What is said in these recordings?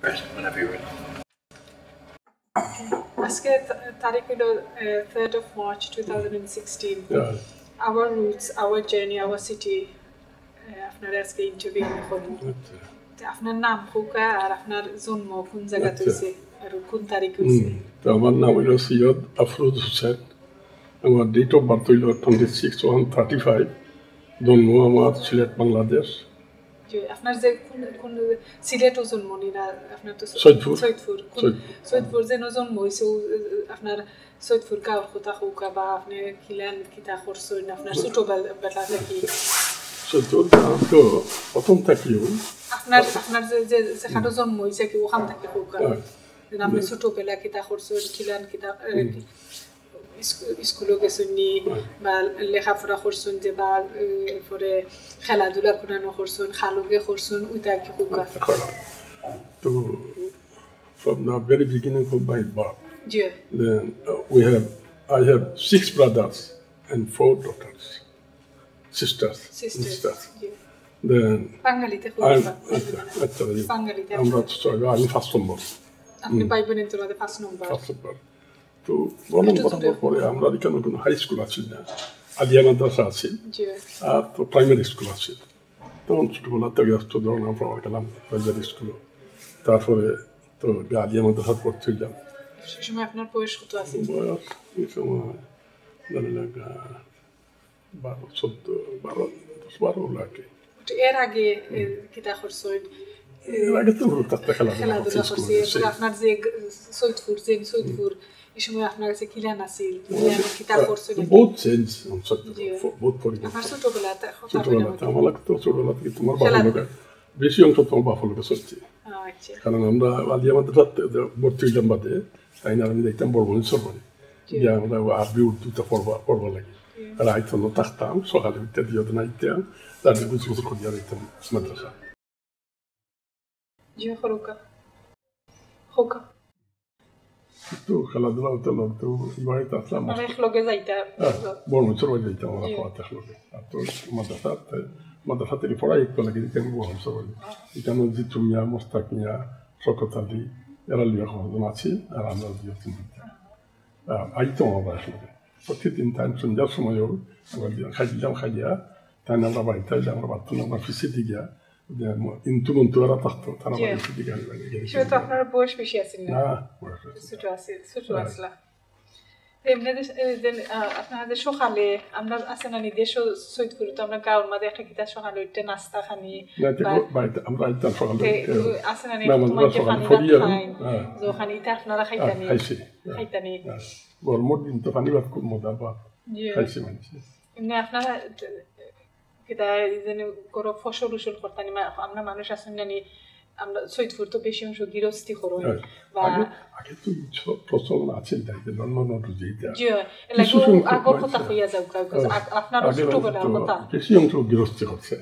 Right, whenever you're ready. আজকে তারিখ হলো 3rd of March 2016. Our roots, our journey, our city. আপনার আজকে ইন্টারভিউ করব। আপনার নাম কোকা আর আপনার জন্ম কোন জায়গাতে হইছে আর কোন তারিখ হইছে? তো আমার নাম হলো সৈয়দ আফরোজ হোসেন। আমার ডেট অফ বার্থ হইল 26/1/35। জন্ম আমার সিলেট, বাংলাদেশ। আপনার যে কোন সিলেটও জন্ম না আপনার তো সৈয়দপুর যে জন্ম হইছে আপনার সৈয়দপুর গাঁও কথা কোকা বা আপনি কিলান কিতা করছেন আপনার ছোটবেলা থেকে সৈয়দপুর তো প্রথম থেকেও আপনার যে যেখানে জন্ম হইছে কি ওখান থেকে কোকা আপনি ছোটবেলা কিতা করছেন কিলান কিতা স্কুলে গেছেন নি বা লেখাপড়া করছেন যে বা পরে খেলাধুলা কোনো করছেন খালুকে করছেন ওইটা কি কোকা তো from the very beginning of my birth then I have 6 brothers and 4 daughters sisters then বাঙালিতে আমরা আমি ফার্স্ট নম্বর আপনি ভাই বোনের মধ্যে ফার্স্ট নম্বর তো বরাবর পরে আমরা এখানে কোনো হাই স্কুল আছে না, আলিয়া মাদ্রাসা আছে আর তো প্রাইমারি স্কুল আছে। তখন ছোটবেলা থেকে আসতো ধরুন আমরা গেলাম প্রাইমারি স্কুলে, তারপরে তো আলিয়া মাদ্রাসা পড়ছিলাম। সে সময় আপনার বয়স কত আছে? বয়স এই সময় ধরে লাগ 12 লাগে। এর আগে কিতা করছেন? এর আগে তো খেলাধুলা করছি। আপনার যে সৈয়দপুর এই সময় আপনার কাছে কিলান আছিল কিতা করছেন? বহুত চেঞ্জ বহুত পরিবর্তন। আমার ছোটবেলাতে আমার লাগতো ছোটবেলাতে তোমার বাবা লোক বেশি অংশ তোমার বাবা লোকে চলছে, কারণ আমরা আলিয়া মাদ্রাসাতে ভর্তি হইলাম বাদে তাই না আমি দেখতাম বড়বনেশ্বর বাড়ি গিয়ে আমরা আরবি উর্দুতে পড়বা লাগে আর আইতাম থাকতাম সকালে উঠতে দিয়ে আইতাম তাদের গুছু করিয়া আইতাম মাদ্রাসা। তো খেলাধুলা হতে লাগতো বাড়িতে আসলাম বড়বনেশ্বর বাড়ি যাইতাম আমরা পড়াতে আসলে। আর তো মাদ্রাসা থেকে পড়াই একটু লাগে আমি বড়বনেশ্বর বাড়ি এখানে জিতু মিয়া, মোস্তাক মিয়া, শকত আলী এরা লিয়া কজন আছি আর আমরা দিয়ে আইতাম আমরা আসলে প্রতিদিন টাইম সন্ধ্যার সময়ও আমরা খাইয়া তাই আমরা বাড়িতে আইলে আমরা বাড়তাম আমরা ফিসিতে গিয়া কিন্তু মন্তুয়ারা থাকতো তারা বাড়িতে দিকে আপনার বয়স বেশি আছে না? ছোট আসলা আপনাদের সকালে আমরা আছে না নির্দেশ সৈয়দপুর তো আমরা গাঁওর মধ্যে একটা কিতা সকালে উঠতে নাস্তা খানি আমরা আইতাম সকালে আছে না ওখানে এটা আপনারা খাইতানি গরমের দিন তো পানি ভাত খুব মজা বা খাইছি মানুষ এমনি আপনারা কিতা যেন গরো ফসল উসল করতানি আমরা মানুষ আছেন জানি আমরা সৈয়দপুর তো বেশি অংশ গৃহস্থী করুন বা আগে তো প্রচলন আছে তাইতে নন্ননটু যেটা আগর কথা হইয়া যাও আপনার ছোটবেলার কথা বেশি অংশ গৃহস্থী হচ্ছে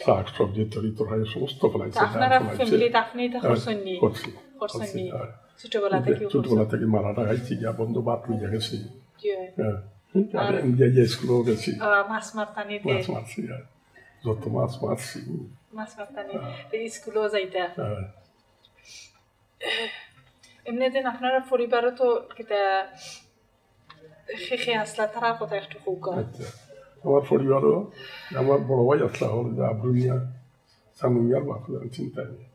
শাক সবজি তরি সমস্ত ফলাইছে আপনারা ফ্যামিলিতে আপনি এটা করছেন ছোটবেলা থেকে মারাটা খাইছি গিয়া বন্ধু বাপ হইয়া গেছি স্কুলেও গেছি মাছ মারতানি যত মাছ মারছি স্কুলেও যাইতা এমনি দিন আপনার পরিবারও তো কিতা শেষে আসলা তারা কথা একটু কৌকা। আমার পরিবারও আমার বড় ভাই আসলা হল যে আব্রুমিয়া সানুমিয়ার বাপুর চিন্তায় নেই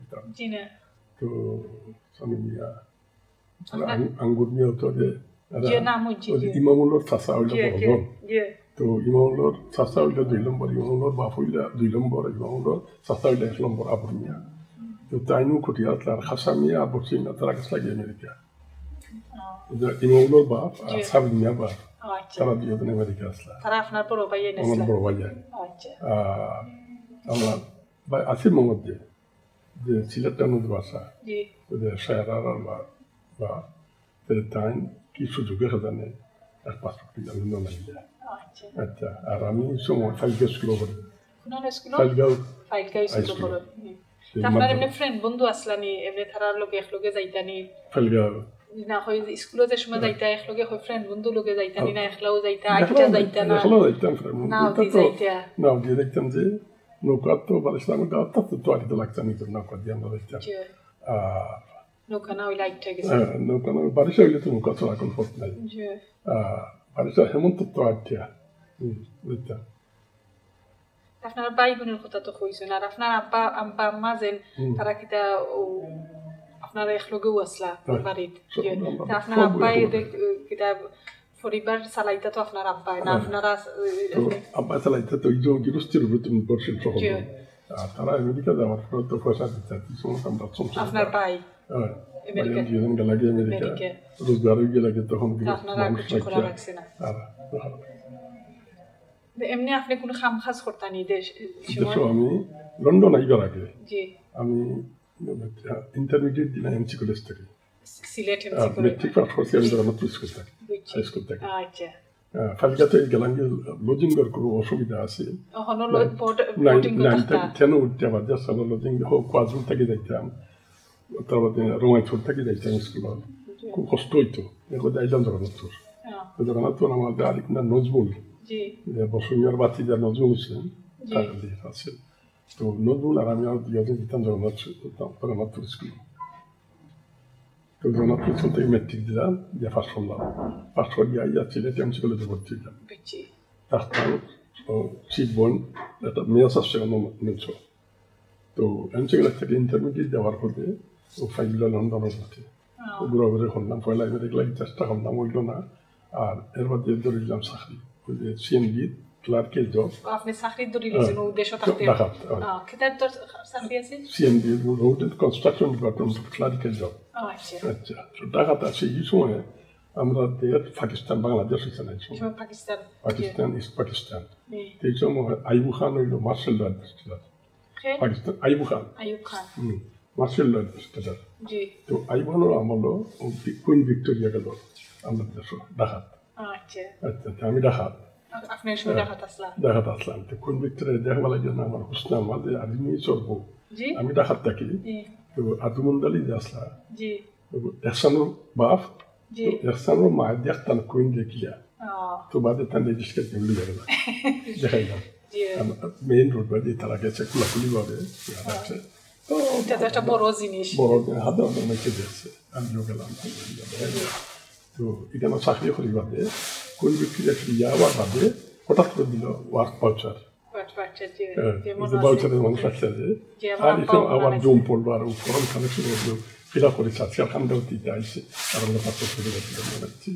তো সানুমিয়া আঙ্গুর মিয়া হতো যে ইমামুল্লোর চাষা হইল বড়জন, তো ইমামুল্লোর চাষা হইল 2 নম্বর, ইমামুল্লোর বাপ হইল 2 নম্বর, ইমামুল্লোর চাষা হইল 1 নম্বর আবুর মিয়া। তো তাইনু খুঁটিয়া আর খাসা মিয়া আর বসি না তারা কাছে লাগে আমেরিকা। ইমামুল্লোর বাপ আর সাবির মিয়া বাপ তারা 2 জন আমেরিকা আসলা। আমার বড় ভাই আমার ভাই আসিফ মোহাম্মদ যে সিলেটের মধ্যে বাসা শায়রার বা তাই কি সুযোগে সাজানে এক পাসপোর্ট জানি না যায়। আচ্ছা আর আমি সময় ফাইলগাঁও স্কুলে পড়ি। ফাইলগাঁও আপনার এমনি ফ্রেন্ড বন্ধু আসলানি এমনি তারার লগে একলগে যাইতানি ফাইলগাঁও না হয় স্কুলে যে সময় যাইতা একলগে হয় ফ্রেন্ড বন্ধু লগে যাইতানি না একলাও যাইতা আইটা যাইতা না যাইতাম না দিয়ে দেখতাম যে নৌকা তো বালিশলামের গাঁও তো আইতে লাগতাম নৌকা দিয়ে আমরা দেখতাম নৌকানা ওই লাইট থেকে নৌকানা বারিশা হইলে তো নৌকা চলা কোন পথ নাই বারিশা হেমন্ত তো আটটা বুঝতা আপনার ভাই বোনের কথা তো কইছেন আর আপনার আব্বা আম্মা যেন তারা কিতা আপনার একলগেও আসলা বাড়িত আপনার আব্বাই কিতা পরিবার চালাইতা তো আপনার আব্বাই না আপনারা আব্বা চালাইতা তো ইজো গিরস্তির উপর তুমি পড়ছেন সহ তারা আমেরিকা যাওয়ার পর তো পয়সা দিতে আমরা আপনার ভাই জীবন গেলাগে আমেরিকা রোজগার হয়ে গেলাগে তখন এমনি আপনি কোনো কাম কাজ করতেন আমি লন্ডন আইবার আগে আমি ইন্টারমিডিয়েট দিলাম এমসি কলেজ থেকে মেট্রিক পাস করছি আমি জগন্নাথপুর স্কুল থেকে হাই স্কুল থেকে ফালিকাতে গেলাম যে লজিং এর কোনো অসুবিধা আছে কেন উঠতে আবার যা সালো লজিং হোক কোয়াজুল থেকে যাইতাম তারপরে রোমাইছুর থেকে যাইতাম স্কুল খুব কষ্ট হইতো এরপর যাইলাম জগন্নাথপুর জগন্নাথপুর আমাদের আরেকটা নজমুল বসুমিয়ার বাতি যা নজরুল ছিলেন তার আছে তো নজরুল আর আমি আর দুজন দিতাম জগন্নাথপুর স্কুল তো জগন্নাথপুর স্কুল থেকে মেট্রিক দিলাম দিয়ে পাস করলাম পাস করিয়ে আইয়া সিলেট এমসি কলেজে ভর্তি হইলাম তারপর শিব বোন একটা মেয়াস আসছে অন্য তো এমসি কলেজ থেকে ইন্টারমিডিয়েট দেওয়ার পরে ও ফাইল লন্ডনের সাথে ঘুরে ঘুরে করলাম পয়লা এগুলো চেষ্টা করলাম হইল না আর এর মধ্যে ধরে দিলাম চাকরি সিএমডি ক্লার্কের জব আপনি চাকরি ধরে দিয়েছেন উদ্দেশ্য থাকতে কিতার তো চাকরি আছে CMD road and construction department ক্লার্কের জব আচ্ছা তো ঢাকাতে আছে এই সময় আমরা পাকিস্তান বাংলাদেশ হয়েছে না পাকিস্তান ইস্ট পাকিস্তান এই সময় আইবু খান হইল মার্শাল ল অ্যাডমিনিস্ট্রেটর পাকিস্তান আইবু খান মার্শাল ল অ্যাডমিনিস্ট্রেটর তো আইবু খানের আমলো কুইন ভিক্টোরিয়া গেল আমাদের দেশ ঢাকাত আচ্ছা আমি ঢাকাত ঢাকাত আসলাম তো কোন ভিক্টোরিয়া দেখা লাগে না আমার হুসনা আমাদের আদিমি চলবো আমি ঢাকাত থাকি তো আদুমন্দালি যে আসলা এহসানুর বাপ এহসানুর মায়ের দেখতাম কোন দেখিয়া তো বাদে তার রেজিস্টার জলদি গেল দেখাইলাম মেইন রোড বাদে তারা গেছে খোলাখুলি ভাবে আছে বড় জিনিস হাতে অনেকে দিয়েছে আমিও গেলাম তো এখানে চাকরি করি বাদে কোন ভিক্টোরিয়া যাওয়ার বাদে হঠাৎ করে দিল ওয়ার্ক ভাউচার ভাউচারের মানুষ আসছে যে আর এটা আবার জম পড়লো আর ফর্ম কানেকশন এগুলো ফিল আপ করেছে আজকে খান্ডাও দিতে আসছে আর আমরা পাত্র করে যাচ্ছি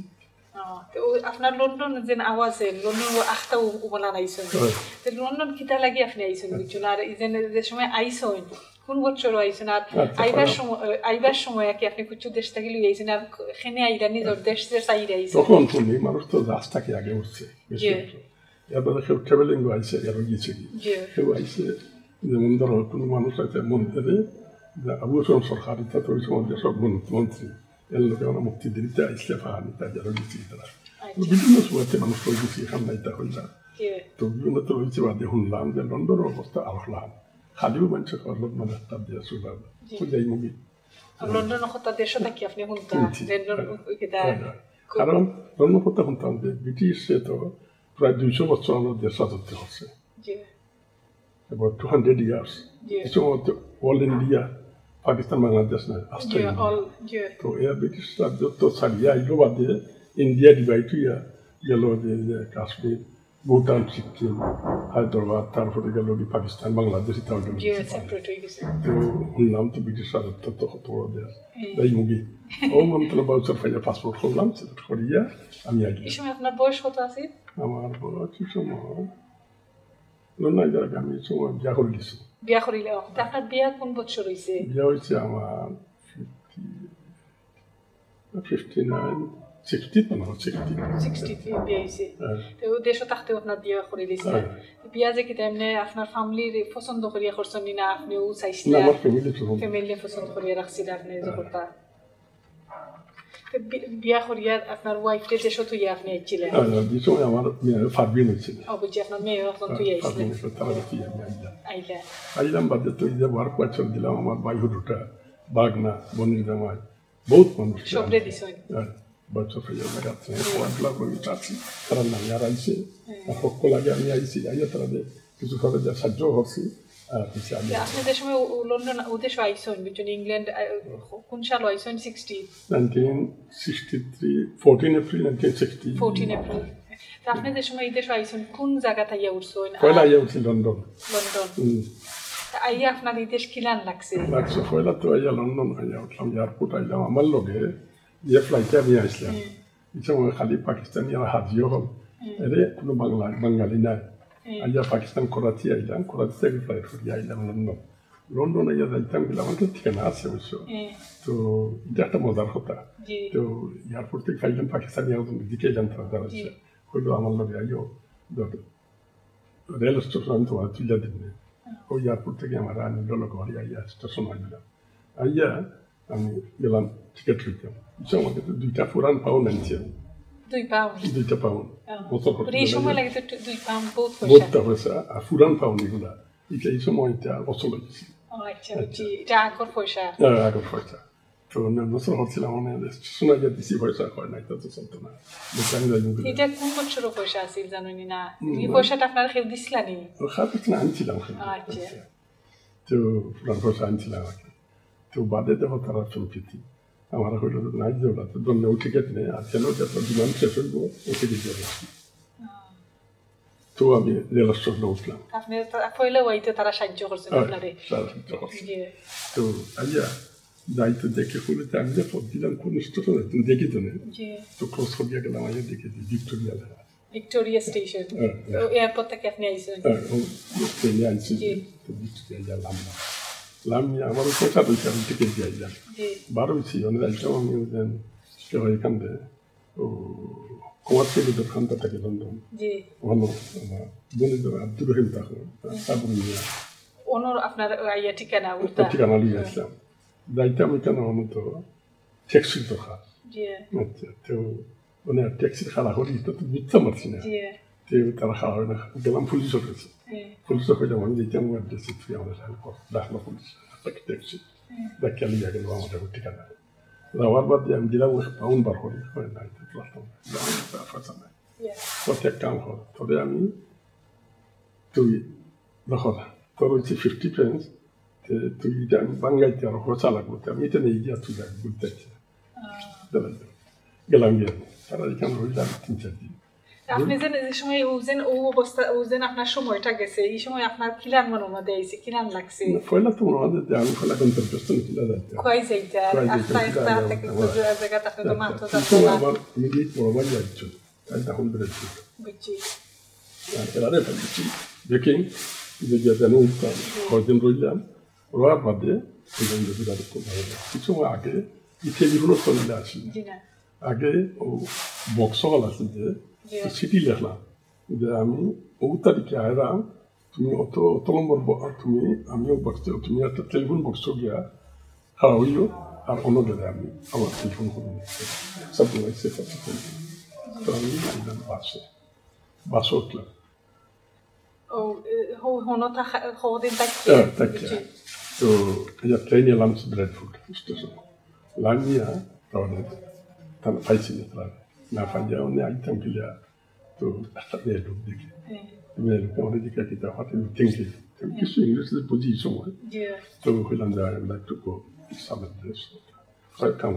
আপনার লন্ডন যে আওয়াজে লন্ডন আখটা উবলা নাইছেন লন্ডন কিতা লাগি আপনি আইছেন বুঝছেন আর যে সময় আইছেন কোন বছর আইছেন আর আইবার সময় কি আপনি কিছু দেশ থেকে লই আইছেন আর এখানে আইরা নিজের দেশ যে চাইরা আইছেন তখন শুনি মানুষ তো রাস্তাকে আগে উঠছে এরপরে কেউ ট্রাভেলিং আইছে এর গিয়েছে কেউ আইছে যেমন ধরো কোনো মানুষ আছে মন্ত্রী আবু আসম সরকার ইত্যাদি তো ওই সময় সব মন্ত্রী এর লোকে আমরা মুক্তি দিতে আইসলে ফাহানি তাই যারা গেছি তারা বিভিন্ন সময়তে মানুষ হয়ে গেছি এখান ইটা হইলা তো বিভিন্ন তো রয়েছে বাদে শুনলাম যে লন্ডনের অবস্থা আরলাম খালিও মানুষের করলো মানে একটা দিয়ে শুনলাম যাই মুভি লন্ডনের কথা দেশে থাকি আপনি শুনতাম কারণ লন্ডন কথা শুনতাম যে ব্রিটিশে তো প্রায় 200 বছর আমরা দেশ রাজত্ব করছে about 200 years এই সময় অল ইন্ডিয়া পাকিস্তান বাংলাদেশ না অস্ট্রেলিয়া তো এর ব্রিটিশ রাজত্ব ছাড়িয়ে আইলো বাদে ইন্ডিয়া ডিভাইড হইয়া গেল যে কাশ্মীর ভুটান সিকিম হায়দ্রাবাদ তারপরে গেল পাকিস্তান বাংলাদেশ ইত্যাদি তো শুনলাম তো ব্রিটিশ রাজত্ব তো কত বড় দেশ এই মুভি ও মন্ত্র বাউচার ফাইলে পাসপোর্ট করলাম সিলেক্ট করিয়া আমি আইলাম এই সময় আপনার বয়স কত আছে আমার বয়স কি সময় লন্ডন যারা আমি সময় বিয়া করে গেছি বিয়া করিলে আপনার বিয়া কোন বছর হইছে বিয়া হইছে আমার 59 60 না 60 বিয়া হইছে তো দেশে থাকতে আপনার বিয়া করে দিয়েছে বিয়া যে কি তেমনে আপনার ফ্যামিলির পছন্দ করিয়া করছেন না আপনিও চাইছিলেন না আমার ফ্যামিলি পছন্দ করিয়া রাখছিলেন আপনি যে কথা বিয়া করিয়া আপনার ওয়াইফকে দেশে তুই আপনি আইছিলেন এই সময় আমার মেয়ে ফারবিন হয়েছিল বুঝছি আপনার মেয়ে এখন তুই আইছিলেন আইলাম বাদে তো যে ওয়ার্ক পাইছন দিলাম আমার ভাই হুটুটা বাগনা বনির জামাই বহুত মানুষ সবরে দিছেন বছর ফেলে লাগাচ্ছে ওয়ার্কলা করে চাচ্ছি তারা নামি আর আইছে সকল আগে আমি আইছি আইয়া তারা কিছু করে যা সাহায্য করছি আপনি যে সময় লন্ডন উদ্দেশ্য আইসন বিটুইন ইংল্যান্ড কোন সাল আইসন 1963 14 এপ্রিল 1960 14 এপ্রিল আপনি যে সময় দেশে আইসন কোন জায়গা থেকে উঠছেন পয়লা আইয়া উঠছি লন্ডন আইয়া আপনার এই দেশ কিলান লাগছে পয়লা তো আইয়া লন্ডন আইয়া উঠলাম এয়ারপোর্ট আইলাম আমার লগে যে ফ্লাইটে আমি আসলাম এই সময় খালি পাকিস্তানিরা হাজিও হল এরে কোনো বাঙালি নাই আইয়া পাকিস্তান করাচি আইলাম করাচি থেকে ফ্লাইট করিয়া আইলাম লন্ডন আইয়া যাইতাম গেলাম আমার তো ঠিকানা আছে অবশ্য তো এটা একটা মজার কথা তো এয়ারপোর্ট থেকে খাইলাম পাকিস্তানি দিকে এলাম তারা যারা হইলো আমার লগে আইও রেল স্টেশন আমি তোমার তুলে দিন ওই এয়ারপোর্ট থেকে আমার আনিল ঘরে আইয়া স্টেশন আনলাম আইয়া আমি গেলাম টিকিট লইতাম আমাকে তো 2টা পুরান পাউন্ড আনছে 2 পাউন্ড এই সময় লাগে তো 2 পাউন্ড বহুত পয়সা আর পুরান পাউন্ড এগুলা এটা এই সময় এটা অচল হয়েছে এটা আগর পয়সা তো বছর হচ্ছিলাম স্টেশন আগে দিছি পয়সা হয় না এটা তো চলতো না এটা কোন বছর পয়সা আছিল জানেন না এই পয়সাটা আপনারা খেয়ে দিছিলেন আনছিলাম তো পুরান পয়সা আনছিলাম তো বাদে দেখো তারা চলপিতি আমার হইল নাই যাওয়া তো দন্ডেও টিকিট নেই আর কেন যত বিমান শেষ হইব ওকে দিতে পারছি তো আমি রেল স্টেশনে উঠলাম তারা সাহায্য করছে তো আইয়া যাইতে দেখে খুলেতে আমি যে পথ দিলাম কোন স্টেশনে তুমি দেখি তো তো ক্রস করিয়া গেলাম আইয়া দেখেছি ভিক্টোরিয়া স্টেশন এয়ারপোর্ট থেকে আপনি আইসেন ভিক্টোরিয়া লামিয়া আমার পয়সা পয়সা আমি টিকিট দিয়ে আইলাম 12 ছিল আইলাম আমি এখান থেকে কুমার থেকে দোকানটা থাকে লন্ডন ভালো বন্ধু আব্দুর রহিম তখন আপনার ঠিকানা লিয়ে আসলাম যাইতাম এখানে তো ট্যাক্সির দোকান আচ্ছা তো মানে ট্যাক্সির খাড়া করি তো বুঝতে পারছি না তো তারা খাড়া হয় না গেলাম পুলিশের কাছে পুলিশের হইলাম আমি যেতাম অ্যাড্রেসে তুই আমাদের ডাকলো পুলিশ ট্যাক্সি দেখিয়া লিয়া গেল আমাদের ঠিকানা যাওয়ার বাদে আমি দিলাম পাউন্ড বার করি হয় না প্রত্যেক কাম হল তবে আমি তুই দেখো তোর হচ্ছে 50 pence তুই এটা আমি বাঙ্গাইতে আরো খরচা লাগলো আমি এটা নিয়ে গিয়া তুই ঘুরতে গেলাম গিয়ে তারা এখানে হইলাম 3-4 দিন আপনি যে সময় আপনার সময়টা গেছে এই সময় আপনার কিলান মনে মধ্যে আইছে কিলান লাগছে পয়লা তো মনে হয় যে আমি পয়লা গন্তব্যস্থ কিলা যাইতে কই যাইতে আস্তে থেকে জায়গাটা তো মাত্র আবার মিডিয়েট বড়বাই যাচ্ছো তাই তখন বেরোচ্ছি বুঝছি এবারে বুঝছি দেখেন যে যেন কয়েকদিন রইলাম রোয়ার বাদে কিছু আগে এই টেলিফোন চলে আসি আগে ও বক্সল আছে যে চিঠি লেখলাম যে আমি ও তারিখে আয়রাম তুমি অত নম্বর আমিও বক্সে তুমি একটা টেলিফোন বক্স গিয়া খাওয়া হইল আর অন্য গেলে আমি আমার টেলিফোন করে সব লাগছে তো আমি আইলাম বাসে উঠলাম তো ট্রেনে এলাম ব্রেডফুড স্টেশন লামিয়া তাহলে পাইছি না পাইয়া অনেক আইতাম গিলা তো একটা মেয়ে লোক দেখি মেয়ে লোক আমাদের দিকে কিতা হাতে থ্যাংক ইউ কিছু ইংলিশে বুঝি সময় তো হইলাম যে আই লাইক টু গো সামের দেশ কাম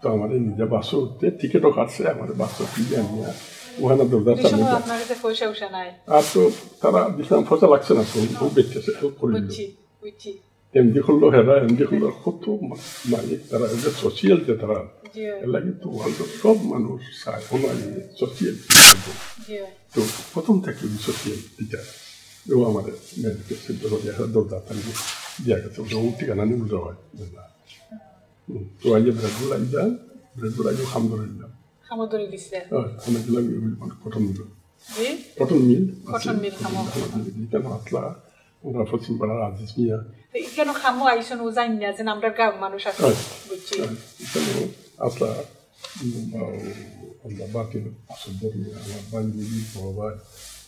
তো আমাদের নিজে বাসও উঠতে টিকিটও কাটছে আমাদের বাসও ফিরে আনিয়া ওখানে দরজার সামনে আর তো তারা দিলাম পয়সা লাগছে না তো খুব বেঁচেছে হেল্প করে এমডি করলো হেরা এমডি করলো কত মানে তারা এদের সোশিয়াল যে তারা এলা কিন্তু ওয়ার্ল্ডের সব মানুষ চায় ওনারি সোশিয়াল তো প্রথম থেকে সোশিয়াল টিচার ও আমাদের মেডিকেল দরজা তালি দিয়া গেছে ও ঠিকানা নিয়ে বুঝা হয় তো আইয়া ব্রেডগুলো আইয়া খামদরি দিছে আমি গেলাম কটন মিল এখানে আসলা ওরা পশ্চিম পাড়ার আজিজ মিয়া কেন খামো আইসন ও জানি না যে আমরা গাঁও মানুষ আছে বুঝছি এখানে আসলা আমরা বাকির আসল ধরি আমার বান্ধবী বড় ভাই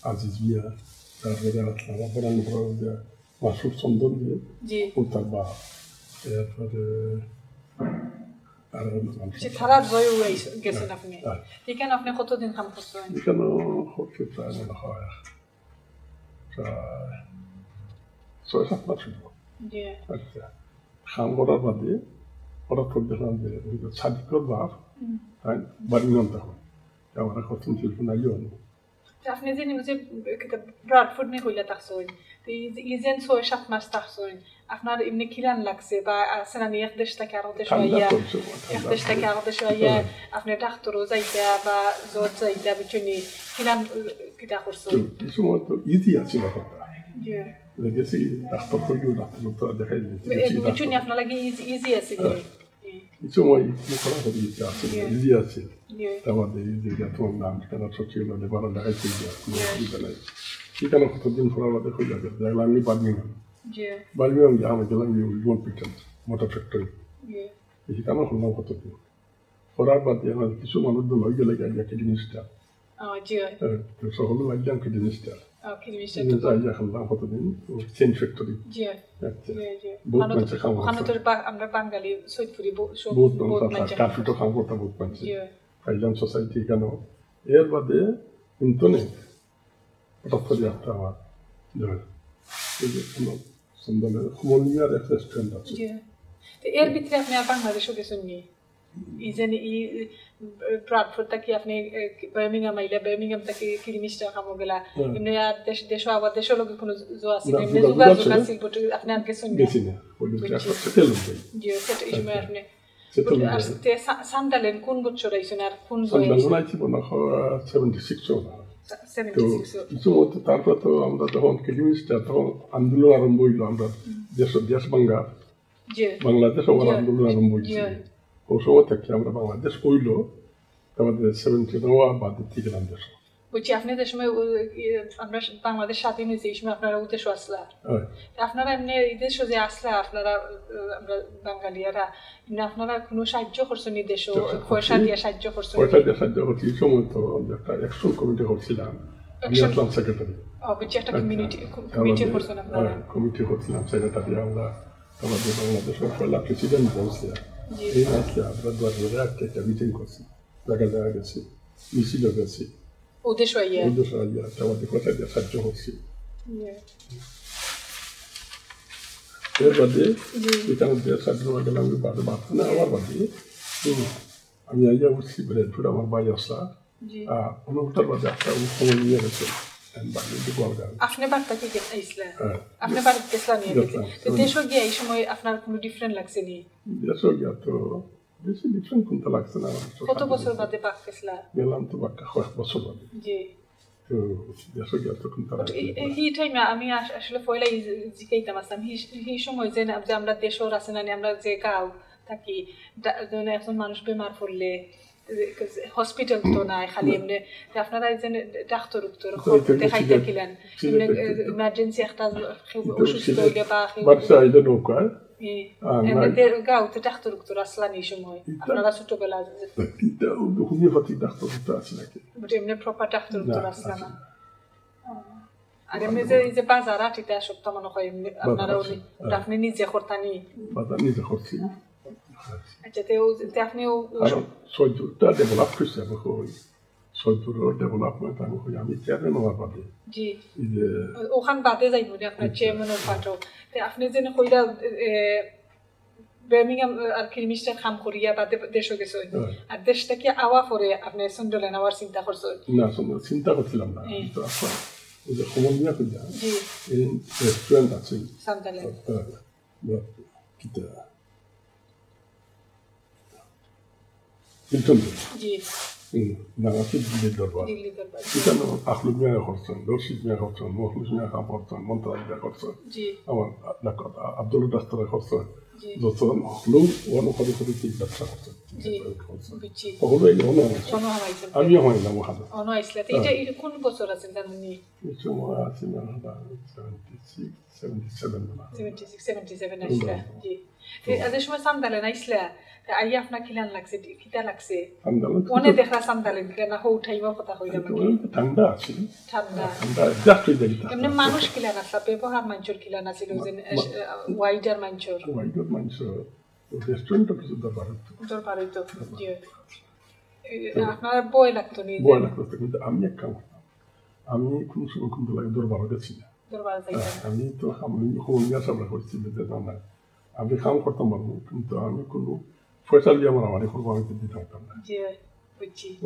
আজিজ মিয়া তারপরে আসলাম আবার আমি মাসুর চন্দন দিয়ে তার বা এরপরে তারা জয় গেছেন আপনি এখানে আপনি কতদিন কাম করছেন এখানে হচ্ছে প্রায় মনে হয় 6-7 মাস হইল। আচ্ছা খাম করার বাদে হঠাৎ করে দেখলাম যে সাদিকর বাপ বার্মিংহাম তখন আমার এখন টেলিফোন আইও আপনি যে যে ব্রডফোর্ড নে হইলা থাকছেন তো ইজেন 6-7 মাস থাকছেন আপনার এমনি কিরান লাগছে বা আসেন আমি এক দেশ থেকে আরো দেশ হইয়া এক দেশ থেকে আরো দেশ হইয়া আপনি ডাক্তারও যাইতা বা জজ যাইতা বিচনি কিরান কিটা করছেন কিছু মত ইজি আছে ব্যাপারটা লেগেছি ডাক্তার তো ডাক্তার দেখাই দিয়েছি বিচনি আপনার লাগি ইজি আছে কিছু মই করা হবে আছে ইজি আছে আমাদের ইজি তোমার নাম কেন সচিব মানে বড় দেখাইছি সেখানে কতদিন পর আমাদের হয়ে যাবে দেখলাম আমি বার্মিংহাম যে আমি গেলাম ইউন পিটন মোটর ফ্যাক্টরি সেখানে হলাম কতদিন করার বাদে আমার কিছু মানুষ লই গেলে জিনিসটা সকলে লাগলাম কি জিনিসটা খালাম কতদিন চেন ফ্যাক্টরি বহুত মানুষ আমরা বাঙালি সৈদপুরি বহুত কার্ফিটো খাম করতে বহুত মানুষ খাইলাম সোসাইটি কেন এর বাদে ইন্টারনেট হঠাৎ করে একটা আমার সুন্দর মলিয়ার এক রেস্টুরেন্ট আছে এর ভিতরে আপনি বাংলাদেশও গেছেন নি ইজেন ই ব্রডফোর্ড থেকে আপনি বার্মিংহাম আইলা বার্মিংহাম থেকে কিরিমিস্টার খামো গেলা এমনি আর দেশ আবার দেশের লোক কোনো জো আছে এমনি যোগাযোগ আছে বট আপনি আর গেছেন গেছি না জিও সেটা এই সময় আপনি সান্ডালেন কোন বছর আইছেন আর কোন সান্ডালেন আইছি বনা 76 তারপর তো আমরা যখন কিরিমিস্টার তখন আন্দোলন আরম্ভ হইল আমরা দেশ বাংলাদেশ আন্দোলন আরম্ভ হয়েছে ও সময় থেকে আমরা বাংলাদেশ হইল আমাদের 70 বাদে থেকে দেশ বলছি আপনি যে সময় আমরা বাংলাদেশ স্বাধীন হয়েছে এই সময় আপনারা উদ্দেশ্য আসলা আপনারা এমনি এই দেশ যে আসলা আপনারা আমরা বাঙালিয়ারা আপনারা কোনো সাহায্য করছেন এই দেশ পয়সা দিয়ে সাহায্য করছেন করছি এই সময় তো একটা অ্যাকশন কমিটি করছিলাম আমি আসলাম সেক্রেটারি বলছি একটা কমিটি করছেন আপনারা কমিটি করছিলাম সেক্রেটারি আমরা আমাদের বাংলাদেশের পয়লা প্রেসিডেন্ট বলছে এই আসলে আমরা দুয়ারে একটা মিটিং করছি জায়গা গেছি মিছিল গেছি উদ্দেশ্য আমাদের কথা দিয়ে সাহায্য করছি এর বাদে এখানে দিয়ে সাহায্য হয়ে গেলাম বাদে বাঁচতে না আমার বাদে আমি আইয়া উঠছি ব্রেডফুড আমার বাই আসা আর ওটার বাদে একটা সময় নিয়ে গেছে আপনি বার্তা কি আইসলা আপনি বাড়িতে গেছলা নিয়ে দেশ গিয়ে এই সময় আপনার কোনো ডিফারেন্ট লাগছে নি দেশ গিয়া তো বেশি ডিফারেন্ট কোনটা লাগছে না কত বছর বাদে বাক গেছলা গেলাম তো বাক্কা কয়েক বছর বাদে জি তো দেশ গিয়া তো কোনটা এই টাইমে আমি আসলে পয়লা জিকাইতাম আসলাম এই সময় যে আমরা দেশর আছে না আমরা যে গাঁও থাকি একজন মানুষ বেমার পড়লে হসপিটাল তো নাই খালি এমনি আপনারা এই যে ডাক্তার দেখাইতে গেলেন ইমার্জেন্সি একটা অসুস্থ হইলে বা গাঁওতে ডাক্তার আসলা এই সময় আপনারা ছোটবেলা হোমিওপ্যাথিক ডাক্তার আছে নাকি এমনি প্রপার ডাক্তার আসলা না আর এমনি যে বাজার আটিতে সপ্তাহ মনে হয় আপনারা আপনি নিজে করতানি নিজে করছি আচ্ছা তো আপনি সৈদপুরটা ডেভেলপ করছে আমি কই সৈদপুরের ডেভেলপমেন্ট আমি কই আমি চেয়ারম্যান হওয়ার বাদে জি ওখান বাদে যাইব না আপনার চেয়ারম্যানের পাঠও তো আপনি যেন কইরা বার্মিংহাম আর কিরিমিস্টার কাম করিয়া বাদে দেশে গেছে আর দেশ থেকে আওয়া পরে আপনি সন্ডলেন আওয়ার চিন্তা করছেন না চিন্তা করছিলাম না তো আপনার ওই যে সমন্বয় কইরা এই রেস্টুরেন্ট আছে সন্ডলেন কিটা দিল্লির দরবার এখানে আখলুক মিয়া করছেন রশিদ মিয়া করছেন মখলুস মিয়া খান করছেন মন্ত্রাজ মিয়া করছেন আমার আব্দুল ডাক্তার করছেন যত হকলুক ওয়ান করে করে ঠিক ব্যবসা করছেন সকলে আমিও হইলাম ওখানে কোন বছর আছেন জানেন এই সময় আছে না 77 আসলা জি এই সময় সান্দালেন আইসলা আই আপনার কিলান লাগছে কিটা লাগছে মনে দেখলা সান্দালেন কিনা হো উঠাইবা কথা হইলা ঠান্ডা আছে ঠান্ডা এমনি মানুষ কিলান আসলা ব্যবহার মানুষের কিলান আছিল যে ওয়াইডার মানুষের রেস্টুরেন্ট কিছু দরবার হইতো জি আপনার বই লাগতো নি বই লাগতো কিন্তু আমি এক কাম করতাম আমি কোন সময় কোন লাগে দরবার গেছি দরবার যাইতেন আমি তো আমি সামনে করছি বেঁধে জানা আমি কাম করতাম পারবো কিন্তু আমি কোনো পয়সা দিয়ে আমার আমার করবো আমি তো দিতে পারতাম না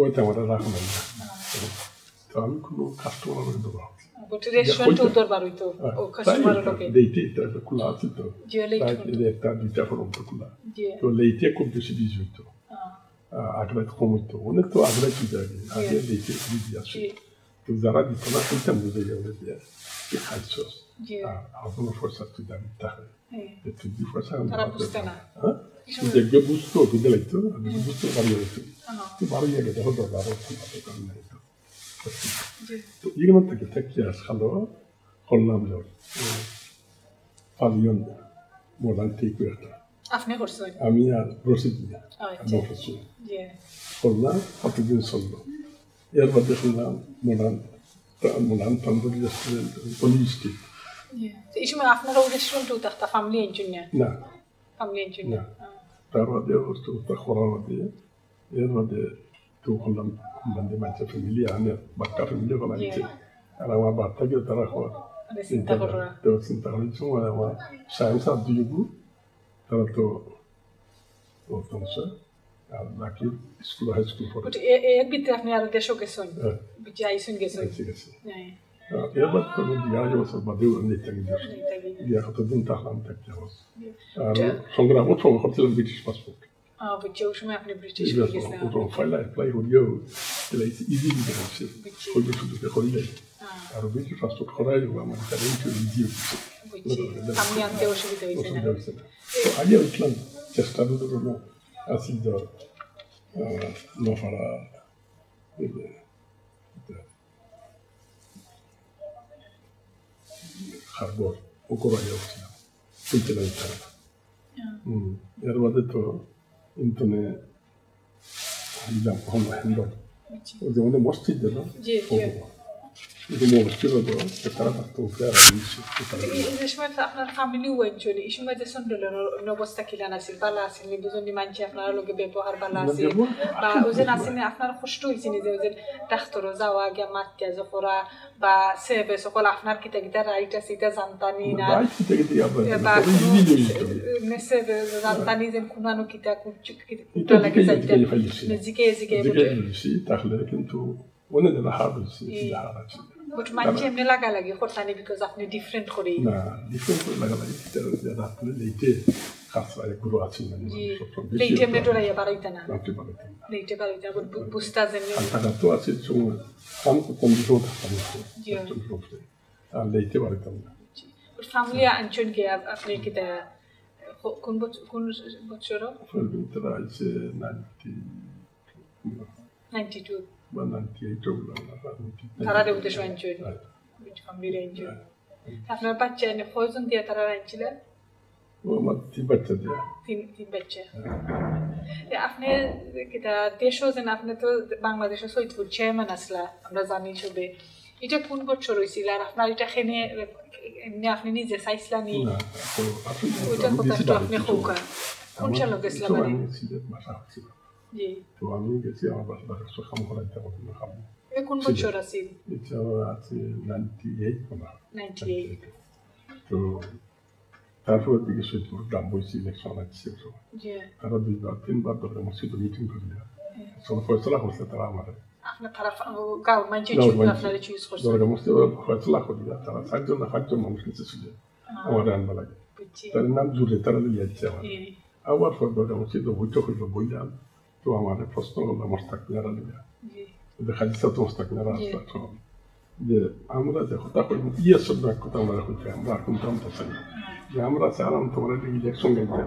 ওইটা আমার রাখুন তো আমি কোনো কাস্টমার দরবার খোলা আছে তো একটা দুইটা পর্যন্ত খোলা তো লেইটে খুব বেশি বিজ হইতো আগ্রা কম হইতো অনেক তো আগ্রা কি যাবে আগে লেইটে বিজি আসে তো যারা দিত না সেইটা বুঝে যাবে যে খাইছ আর কোনো পয়সা তুই দাবি থাকে তুই দি পয়সা দেখবে বুঝতো বুঝতে লাগতো বুঝতে পারি হইতো তো বারো জায়গায় দেখো দরকার দোকান নাই তো তো 이름은 되게 택지야 살로 홀남죠 파리온 모란티 있고요. আপনি করছেন আমি আর রশিদিয়া বলছি জি 홀나 어떻게 sollo এর মধ্যে শুনলাম মোলান তন্দুরি রেস্টুরেন্ট পলিশটি এই সময় আপনারা রেস্টুরেন্ট উঠতা ফ্যামিলি ইঞ্জিনিয়ার না ফ্যামিলি ইঞ্জিনিয়ার তার মধ্যে ওটা খরার মধ্যে এর মধ্যে তো হলাম মানে মাঝে ফ্যামিলি আনে বাচ্চা ফ্যামিলি হলো আছে আর আমার বাচ্চাকে তারা হয় তো চিন্তা করার সময় আমার সায়েন্স আর দুইগু তারা তো আর বাকি স্কুল হাই স্কুল পড়ে এর ভিতরে আপনি আর দেশও গেছেন যাইছেন গেছেন এবার তো দিয়া যাওয়ার বাদেও নিতে গেছে দিয়া কতদিন থাকলাম থাকতে হবে আর সংগ্রাম করছিলাম British passport Viceu și mai apne British găsea. Un file apply audio, le is easy to get. Audio to the holiday. Ar British passport holiday wa man tare to easy. Amni ante o și uite. Aia Island চেষ্টা তো করব আসি তো নফারা হারবর ওকোবাই হচ্ছিলাম Switzerland ছাড়া এর মধ্যে তো 인터넷 이장 한번 한번 어제 오늘 멋지잖아. 이거 뭐 멋지거든. 따라 또 그래야 되지. এই সময় আপনার ফ্যামিলি ওয়েঞ্চুয়ালি এই সময় যে সন্ডলের অবস্থা কি জানা ছিল ভালো আছে নি দুজনই মানছে আপনার লগে ব্যবহার ভালো আছে বা ওজন আছে নি আপনার কষ্ট হইছে নি যে ওজন ডাক্তার যাওয়া গিয়া মাত্তিয়া জফরা বা সেবে সকল আপনার কিতা কিতা রাইট আছে এটা জানতানি না বা মেসে জানতানি যে কোনানো কিতা কুটা লাগে যাইতে জিকে তাহলে কিন্তু ওনে না হারছি হারাছি But manche emne laga lagi khortani because apni different kore na different laga lagi tada apne leite khasra guru achi na leite emne to raya baraita na leite baraita busta zenne anta to achi chu kam ko condition ta leite baraita na but family anchon ge apne kita kun bochoro tara is 92 তারা দেউতে সঞ্চয় family range আপনার বাচ্চা এনে কয়জন দিয়ে তারা রাখছিলেন ও আমার তিন বাচ্চা দিয়ে তিন বাচ্চা আপনি কিটা দেশও যেন আপনি তো বাংলাদেশের সৈয়দপুর চেয়ারম্যান আসলা আমরা জানি সবে এটা কোন বছর হয়েছিল আর আপনার এটা খেনে এমনি আপনি নিজে চাইছিলেন নি ওইটার কথা একটু আপনি খৌকা কোন সাল গেছিলাম জি তো আমি গেছি আমার বাসার কাম করাইতে পারবো না খাবো কোন বছর আছে এটা আছে 98 না 98 তো তারপর দিকে সৈয়দপুর গ্রাম বইছি ইলেকশন আছে জি তারা দুইবার তিনবার ধরে মসজিদ মিটিং করল সব ফয়সালা করছে তারা আমার আপনার তারা গভর্নমেন্ট চুজ আপনারা চুজ করছে ধরে মসজিদ ফয়সালা করল তারা চারজন না পাঁচজন মানুষ নিচে ছিল আমার আনবা লাগে তার নাম জুড়ে তারা দিয়ে যাচ্ছে আবার ফয়সালা মসজিদ বইটা হইল বইলাম তো আমার প্রশ্ন হলো মোস্তাক মিয়ারা লিয়া দেখা যাচ্ছে তো মোস্তাক মিয়ারা আসতো যে আমরা যে কথা কই ইয়ে সব কথা আমরা কইতে আমরা কোনটা আমরা চাই যে আমরা চালাম তোমার ইলেকশন গাইতে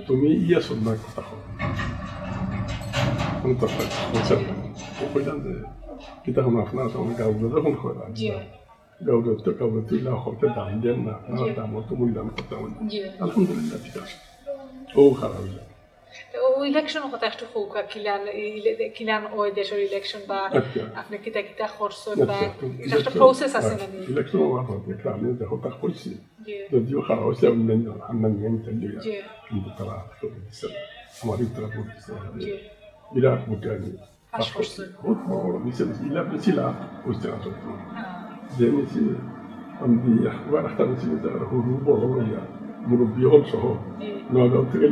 তুমি ইয়ে সব কথা কও কোন তো বলছে কইলাম যে কিতা কোন আপনার সঙ্গে গাউরে যখন কইলাম গাউরে তো গাউরে তুই না হতে দাম দেন না দাম তো বললাম কথা বলি আলহামদুলিল্লাহ ঠিক আছে ও খারাপ ইলেকশন কথা একটু হোক কিলান ওই দেশের ইলেকশন বা আপনি কিতা কিতা করছেন বা একটা প্রসেস আছে না ইলেকশন হওয়ার পর দেখলাম আমি দেখো তা করছি যদিও খারাপ হয়েছে আমরা নিয়ে কিন্তু তারা আমার উত্তরা করতেছে বিরাট ভোটে আমি বহুত বড় মিছিল ইলা মিছিলা বুঝতে পারছো যে মিছিল আমি একবার একটা ছিল যারা হরু বড় হইয়া মুরব্বী হল সহ নগাঁও থেকে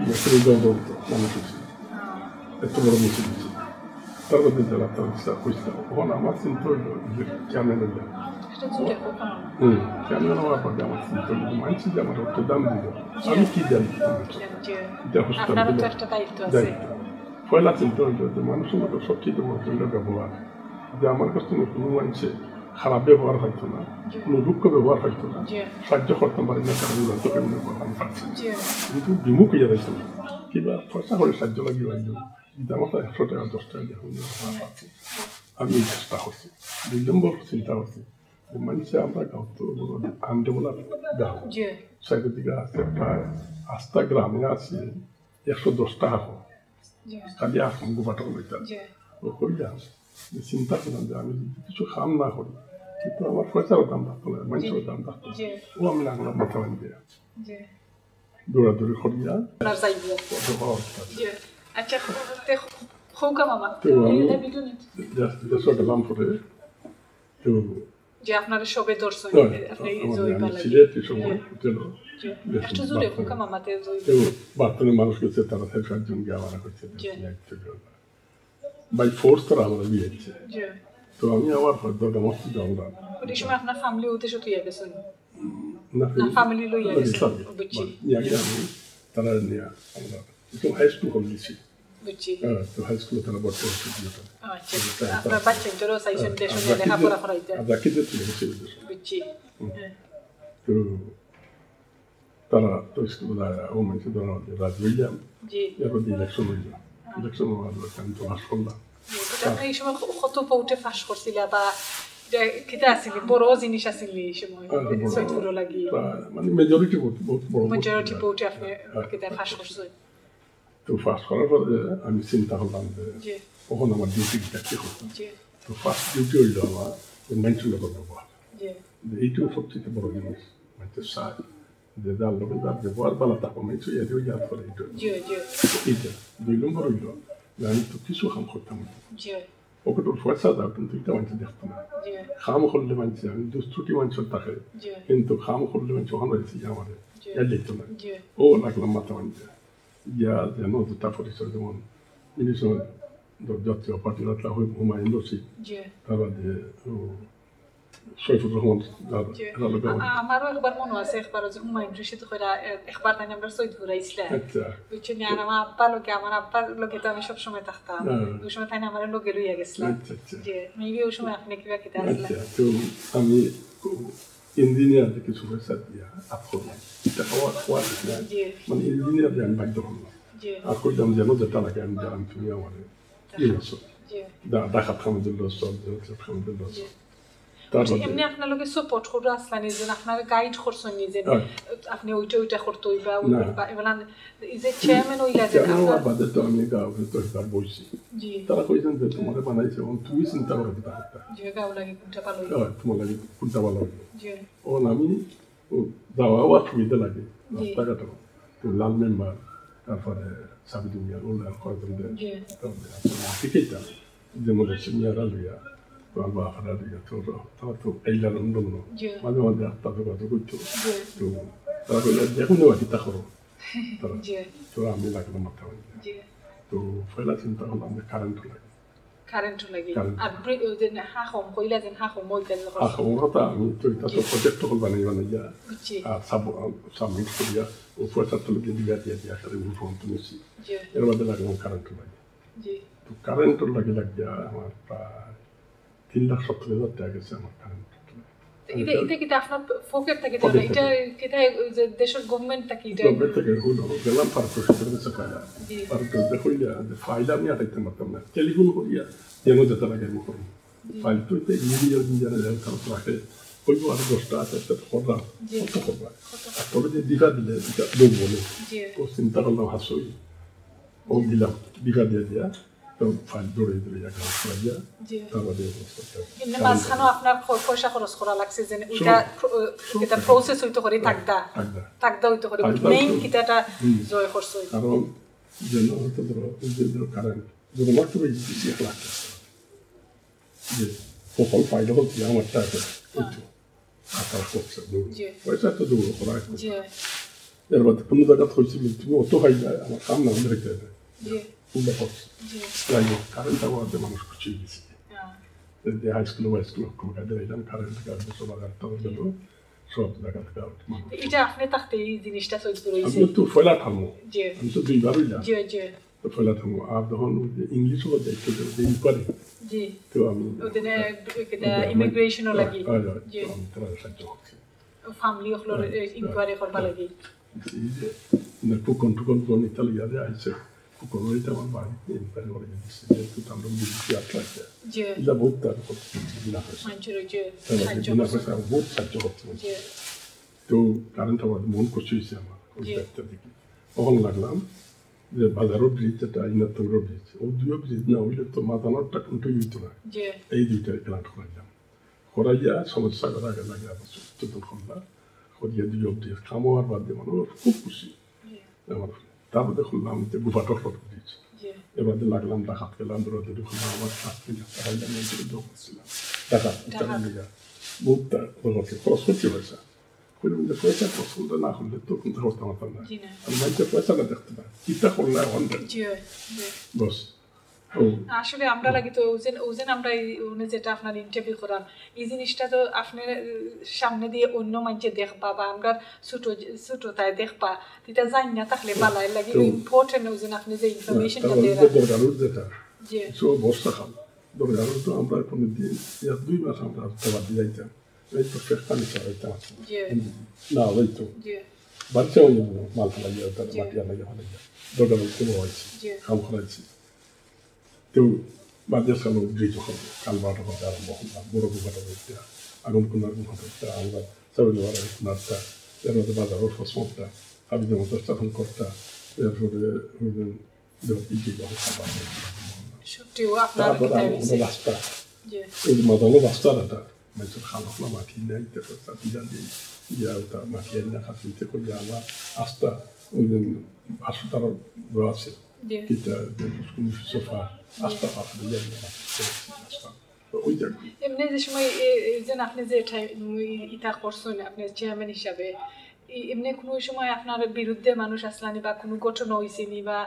দল মানুষ হয়েছিল এত বড় মিছিল ছিল তার মধ্যে যারা তার হয়েছিল তখন আমার চিন্তা হইল যে কেমন হইল কেমন হওয়ার পরে আমার চিন্তা হইল মানছি যে আমার একটা দাম দিল আমি কি জানি দায়িত্ব পয়লা চিন্তা হইল যে মানুষের মতো সবচেয়ে বড় ব্যবহার যে আমার কাছ থেকে কোনো মানুষে খারাপ ব্যবহার হয়তো না কোনো দুঃখ ব্যবহার হয়তো না সাহায্য করতে পারি না কারণ কেমন আমি পাচ্ছি কিন্তু বিমুখ হইয়া যাইতো না কিংবা পয়সা করে সাহায্য লাগিয়ে লাগলো কিন্তু আমার 100 টাকা 10 টাকা যখন পাচ্ছি আমি এই চেষ্টা করছি 2 নম্বর চিন্তা করছি মানুষে আমরা গাঁও তো আনডেভেলপ গাঁও সাইডের দিকে আছে প্রায় 8টা গ্রামে আছে 110 টাকা খালি আসুন গোপাটক লইতা ও কইলাম চিন্তা করলাম যে আমি কিছু খাম না করি কিন্তু আমার পয়সারও দাম থাকতো না মানুষেরও দাম থাকতো ও আমি লাগলাম মাথা বান্ধি দৌড়াদৌড়ি করিয়া গেলাম পরে যে আপনারা সবে দর্শন বার্তনে মানুষ গেছে তারা 7 জন গিয়ে আমার করছে বাই ফোর্স তারা আমরা বিয়েছে তো আমি আবার দরগামস্তি যাওয়ার ওই সময় আপনার ফ্যামিলি উদ্দেশ্য তুই গেছেন না ফ্যামিলি লইয়া গেছেন বুঝছি আমি তারা নিয়ে আমরা একটু হাই স্কুল করে দিছি বুঝছি তো হাই স্কুলে তারা বর্তমান আচ্ছা আপনার বাচ্চাদেরও সাইজন দেশ লেখাপড়া করাইতে আমরা কি দিতে গেছি বুঝছি তো তারা তো স্কুলে ও মানুষ ধরা রাজ উইলিয়াম এরপর ইলেকশন হইল ইলেকশন হওয়ার আমি তো পাস করলাম এই সময় কত পৌটে ফাঁস করছিল বা কিতা আসিল বড় জিনিস আসিল এই সময় সৈয়দপুর লাগি মানে মেজরিটি ভোট বহুত বড় মেজরিটি পৌটে আপনি কিতা ফাঁস করছেন তো ফাঁস করার পরে আমি চিন্তা করলাম যে কখন আমার ডিউটিটা কি হতো তো ফার্স্ট ডিউটি হইল আমার মানুষের লোকের ব্যবহার এইটাও সবচেয়ে বড় জিনিস মানুষের সার যে যার লোকের যার ব্যবহার ভালো থাকো মানুষ এটাও ইয়াদ করে এইটা 2 নম্বর হইল আমি তো কিছু কাম করতাম ওকে তোর পয়সা দাও কিন্তু এটা মানুষ দেখতো না খাম করলে মানুষ আমি দুষ্টুটি মানুষের থাকে কিন্তু খাম করলে মানুষ ওখানে রয়েছে আমাদের এর দেখতো না ও লাগলাম মাথা মানুষ ইয়া যেন দুটা পরিচয় যেমন মিনিশন জাতীয় পার্টির হুমায়ুন রশিদ তারা যে সৈফুর রহমান আমারও একবার মনে আছে একবার যে হুমায়ুন রশিদ একবার তাই আমরা সৈয়দপুর আইছিলাম বুঝছেন আর আমার আব্বার লোকে তো আমি সবসময় থাকতাম ওই সময় তাই আমার লোকে লইয়া গেছিলাম যে মেবি ওই সময় আপনি কিবা কিতা আসলেন তো আমি ইঞ্জিনিয়ার কিছু পয়সা দিয়া আপ করলাম এটা হওয়া মানে ইঞ্জিনিয়ার আমি বাধ্য করলাম আর করলাম যেন যেটা লাগে আমি জানাম তুমি আমার ডাকাত খামাদের লস খামাদের লস এমনি আপনার লোকে সাপোর্ট করে আসলানি যে আপনার গাইড করছেন যে আপনি ওইটা করতে হইবা এবার এই যে চেয়ারম্যান হইলা যে আমার বাদে তো আমি গাঁওয়ে তো একবার বলছি তারা কইছেন যে তোমার বানাইছে তুমি চিন্তা করে দিতে পারতা যে গাঁও লাগে কোনটা ভালো তোমার লাগে কোনটা ভালো হবে ও আমি যাওয়া সুবিধা লাগে রাস্তাঘাটে তো লাল মেম্বার তারপরে সাবিদু মিয়া ওনার কয়েকজন ঠিকই যে মনে হচ্ছে মিয়ারা লইয়া বাবা হারা দিকে তো তারা তো এইলার অন্য মাঝে মাঝে তাদের কথা করতো তো তারা বললে দেখুন চিন্তা করো তারা তো আমি লাগলাম মাথা তো পয়লা চিন্তা করলাম যে কারেন্ট লাগে আর হাঁহম কইলা যেন হাঁহম ওইটা আমি তো এটা তো প্রজেক্ট হল বানাইয়া আর সাবমিট করিয়া ও পয়সা তো লোকে দিয়া সাথে ফোন তো নিচ্ছি এর মধ্যে লাগলাম কারেন্ট লাগে তো কারেন্টের লাগিয়া আমার প্রায় 3,70,000 টাকা গেছে আমার কারেন্ট এটা কি আপনার ফোকেট থেকে এটা কিটা যে দেশের গভর্নমেন্ট থেকে এটা গভর্নমেন্ট থেকে হলো গেলাম পারফেক্ট সাকায়া পারফেক্ট দেখইলা যে ফাইল আমি আটাইতে পারতাম না টেলিফোন করিয়া যেন যেতে লাগে আমি করি ফাইল তো এটা ইঞ্জিনিয়ার কারণ রাখে কইবো আর 10টা আছে সেটা করবা কত করবা আর তবে যে দিঘা দিলে এটা লোক বলে ও চিন্তা করলাম হাসই ও দিলাম দিঘা দিয়া তো ফাইল দৌড়ে একটা করিয়া তারপরে এমনি মাঝখানে আপনার পয়সা খরচ করা লাগছে যে এটা প্রসেস হইতে করে থাকদা হইতে করে মেইন কিটাটা জয় করছে কারণ যেন হয়তো ধরো কারেন্ট যদি মাত্র বেশি লাগছে যে ফল ফাইল হচ্ছে আমার টাকা আকার করছে পয়সা তো দেবো করা এর মধ্যে কোনো জায়গা হয়েছিল তুমি অত হয় যায় আমার সামনে আমাদের রেখে দেয় পুরো করছে যাই হোক কারেন্ট আমাদের মানুষ খুশি গেছে যে হাই স্কুল ওয়াই স্কুল কোনো কাজে এলাম কারেন্ট কাজে সব আগারটা গেল সব জায়গা থেকে এটা আপনি থাকতে এই জিনিসটা চলতে রয়েছে আমি তো ফয়লা থামো আমি তো দুইবারই না তো ফয়লা থামো আর যখন ইংলিশ হলো যাইতো যে ইনকোয়ারি জি তো আমি ওদের ইমিগ্রেশন লাগি জি আমি তারা সাহায্য করছি ফ্যামিলি হলো ইনকোয়ারি করবা লাগি না কোন ইতালিয়া যে আইছে কোন এটা আমার বাড়িতে ইনকোয়ারি করে দিচ্ছে যেহেতু আমরা বুঝছি আসলে এটা বহুত তার করছে না বহুত সাহায্য করছে তো কারেন্ট আমার মন খুশি হয়েছে আমার দেখতে দেখি তখন লাগলাম যে বাজারও ব্রিজ যেটা ইনাতঙ্গ ব্রিজ ও দুটো ব্রিজ না হইলে তো মাদানোরটা কিন্তু হইতো না এই দুইটা প্ল্যান্ট করাইলাম করাইয়া সমস্যা করা লাগে আবার চতুর্থ খন্ডা করিয়া দুই অব্দি খামোয়ার বাদ দিয়ে মানুষ খুব খুশি আমার তারপরে খুললাম যে গুফাটক ব্রিজ এবার লাগলাম ডাকাত গেলাম দূরে খুললাম আমার 7 মিনিট টাকাইলাম করছিলাম ডাকাত বহুত খরচ করতে হয়েছে যে পয়সা পছন্দ না হলে তো কিন্তু করতে পারতাম না আমি মানুষের পয়সাটা দেখতে পাই কিতা করলে বস আসলে আমরা লাগি তো ওজেন আমরা যেটা আপনার ইন্টারভিউ করান এই জিনিসটা তো আপনার সামনে দিয়ে অন্য মানুষে দেখবা বা আমরা ছোট তাই দেখবা এটা জানি না থাকলে বালাই লাগে ইম্পর্টেন্ট ওজেন আপনি যে ইনফরমেশনটা দেন দরকার যেটা সো বর্ষা খান দরকার তো আমরা কোনো দিন 2 মাস আমরা খাবার দিয়ে যাইতাম এই তো চেষ্টা নিতে হইতাম না হইতো বাচ্চা হয়ে যাবো মাল ফেলা গিয়ে তার মাটি আলাদা ফেলা যায় দরকার কোনো হয়েছে কাম করাইছি তো বাদের সামনে ব্রিজ হবে কালবাটা হবে আরম্ভ করলাম বড় গুফাটা হইতে আগুন কুনার গুফাটা আমরা সবাই কুনারটা এর মধ্যে বাজারও ফসমটা আমি যেমন স্থাপন করতা এরপরে রাস্তা ওই মাদানো রাস্তাটা মানুষের খানা মাটি নাই পিজা দিয়ে ইয়া ওটা মাটি আনি না খাতে করলে আমার আস্থা ওই হাসপাতাল আছে kita sofa asta পাবলিক ওই জায়গা এমনি যে সময় যে আপনি যে এটা করছেন আপনি চেয়ারম্যান হিসাবে এমনি কোনো সময় আপনার বিরুদ্ধে মানুষ আসলানি বা কোনো ঘটনা হয়েছেনি বা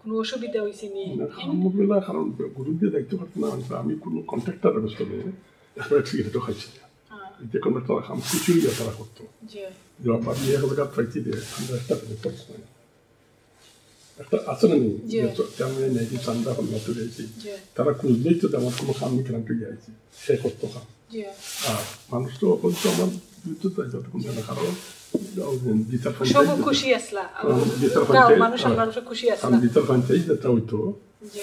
কোনো অসুবিধা হয়েছেনি আলহামদুলিল্লাহ কারণ গুরুত্বে দেখতে পারতাম না আমি কোনো কন্ট্রাক্টর ব্যবস্থা নেই একটা সিগারেটও খাইছি যে কন্ট্রাক্টর খাম কিছুই তারা করতো জবাব আমি 1000 টাকা পাইছি দিয়ে আমরা একটা করছি একটা আছে না তেমন নাকি চান্দা হল না তুলে আইছি তারা খুঁজলেই তো আমার কোনো খাম নিকেন তুলে আইছি সে করতো খাম আর মানুষ তো অপরিচিত আমার বিদ্যুৎ তাই যতক্ষণ জানা কারণ বিচার আমি বিচার পঞ্চায়েত যেটা হইতো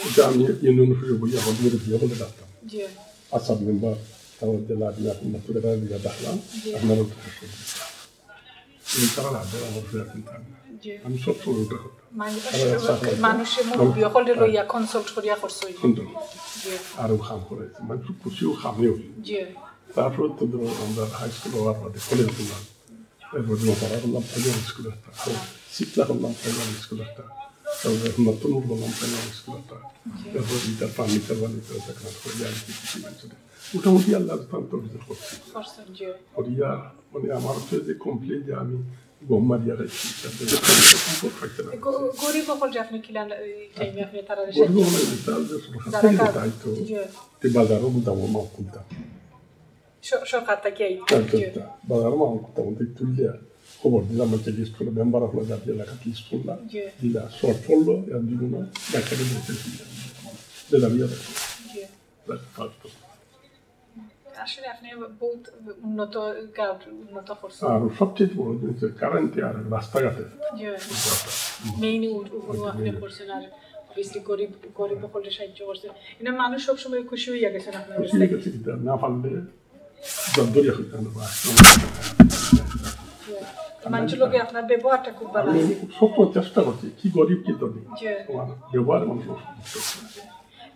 এটা আমি ইউনিয়ন অফিসে বইয়া হলমের বিয়ে বলে ডাকতাম আসাম মেম্বার তারপর জেলা আপনার তুলে ডাকলাম আপনারও তারা লাগবে আমার আমি সব সময় ওটা করতাম মানুষের মুরব্বী হলে লইয়া কনসাল্ট করিয়া করছো আরো খাম করেছে মানুষ খুশিও খামেও তারপর তো আমরা হাই স্কুল হওয়ার পরে কলেজ করলাম এরপর পড়া করলাম প্রাইমারি স্কুল একটা শিক্ষা করলাম প্রাইমারি স্কুল একটা তারপরে নতুন করলাম প্রাইমারি স্কুল একটা এরপর ইটার ফার্নিচার বানিয়ে চাকরি করে আর কিছু মানুষের মোটামুটি আল্লাহ তো অভিযোগ করছি করিয়া মানে আমার হচ্ছে যে কমপ্লেন যে আমি গম মারিয়া রাখছি গরিব হলে আপনি কিলান টাইমে আপনি তারা বাজারও দামও মাপ করতাম সরকার থেকে বাজারও মাপ করতাম তুললে খবর দিলাম হচ্ছে লিস্ট করে মেম্বার হলো জাতীয় এলাকা লিস্ট করলাম দিলা শর্ট পড়লো এর দিব না ডাক্তারে দিলাম আসলে আপনি বহুত উন্নত করছেন আর সবচেয়ে বড় জিনিস কারেন্ট আর রাস্তাঘাটে মেইন উপরও আপনি করছেন আর অবভিয়াসলি গরিব সকলকে সাহায্য করছেন এটা মানুষ সবসময় খুশি হইয়া গেছেন আপনার খুশি হয়ে গেছে না পারলে জব্দরিয়া হইতে না মানুষের লোকে আপনার ব্যবহারটা খুব ভালো আছে সব চেষ্টা করছি কি গরিব কি ধনী তোমার ব্যবহার মানুষ